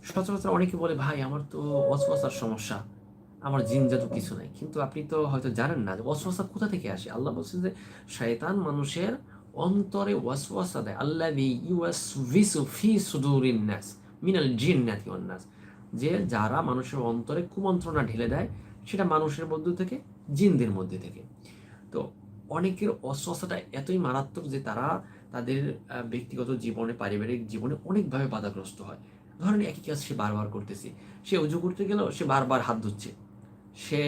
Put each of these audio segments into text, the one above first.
সচরাচর অনেকে বলে, ভাই আমার তো ওয়াসওয়াসার সমস্যা, আমার জিন জাদু কিছু নাই। কিন্তু আপনি তো হয়তো জানেন না যে ওয়াসওয়াসা কোথা থেকে আসে। আল্লাহ বলছেন যে শয়তান মানুষের অন্তরে ওয়াসওয়াসা দেয়। আল্লাযী ইউওয়াসউিসু ফি সুদুরিন নাস মিনাল জিন্নাতি ওয়ান নাস, যে যারা মানুষের অন্তরে কুমন্ত্রণা ঢেলে দেয় সেটা মানুষের মধ্য থেকে, জিনদের মধ্যে থেকে। তো অনেকের অস্বস্থাটা এতই মারাত্মক যে তারা তাদের ব্যক্তিগত জীবনে, পারিবারিক জীবনে অনেকভাবে বাধাগ্রস্ত হয়। ধরেন একই কাজ সে বারবার করতেছে, সে উজু করতে গেলেও সে বারবার হাত ধুচ্ছে, সে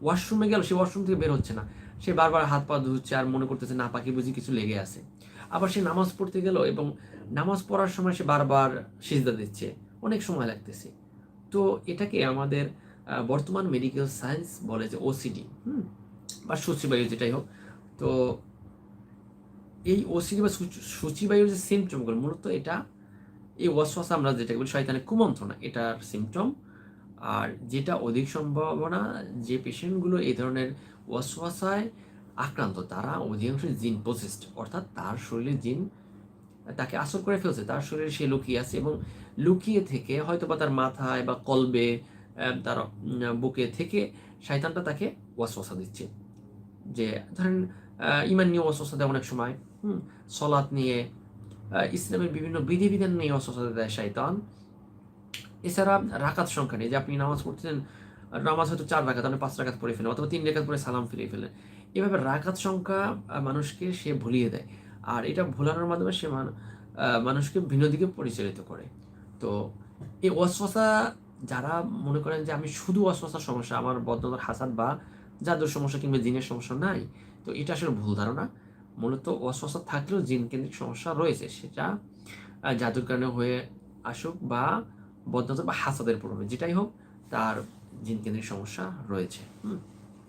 ওয়াশরুমে গেল, সে ওয়াশরুম থেকে বের হচ্ছে না, সে বারবার হাত পা ধুচ্ছে আর মনে করতেছে না পাকি বুঝি কিছু লেগে আছে। আবার সে নামাজ পড়তে গেল এবং নামাজ পড়ার সময় সে বারবার সিজদা দিচ্ছে, অনেক সময় লাগতেছে। তো এটাকে আমাদের বর্তমান মেডিকেল সায়েন্স বলে যে ওসিডি, বা সূচিবায়ু যেটাই হোক। তো এই ওসিডি বা সূচিবায়ুর যে সিমটমগুলো, মূলত এটা এই ওয়াসওয়াসা আমরা যেটা বলি শয়তানের কুমন্ত্রণা, এটার সিমটম। আর যেটা অধিক সম্ভাবনা, যে পেশেন্টগুলো এই ধরনের ওয়াসওয়াসায় আক্রান্ত তারা অধিকাংশ জিন পসেসড, অর্থাৎ তার শরীরে জিন তাকে আসর করে ফেলছে, তার শরীরে সে লুকিয়ে আছে এবং লুকিয়ে থেকে হয়তো বা তার মাথায় বা কলবে, তার বুকে থেকে শয়তানটা তাকে ওয়াসওয়াসা দিচ্ছে। যে ধরেন ইমান নিয়ে ওয়াসওয়াসা দেয় অনেক সময়, সলাৎ নিয়ে, ইসলামের বিভিন্ন বিধিবিধান নিয়ে ওয়াসওয়াসা দেয় শয়তান। এছাড়া রাকাত সংখ্যা নিয়ে, যে আপনি নামাজ পড়তেছেন, নামাজ হয়তো 4 রাকাত, আপনি 5 রাকাত পড়ে ফেলেন অথবা 3 রাকাত পরে সালাম ফিরিয়ে ফেলেন। এভাবে রাকাত সংখ্যা মানুষকে সে ভুলিয়ে দেয়। আর এটা ভোলানোর মাধ্যমে সে মানুষকে ভিন্ন দিকে পরিচালিত করে। তো এই ওয়াসওয়াসা, যারা মনে করেন যে আমি শুধু ওয়াসওয়াসার সমস্যা, আমার বদনজর, হাসাদ বা জাদুর সমস্যা কিংবা জিনের সমস্যা নাই, তো এটা আসলে ভুল ধারণা। মূলত ওয়াসওয়াসা থাকলেও জিন কেন্দ্রিক সমস্যা রয়েছে, সেটা জাদুর কারণে হয়ে আসুক বা বদনজর বা হাসাদের প্রভাবে, যেটাই হোক, তার জিন কেন্দ্রিক সমস্যা রয়েছে।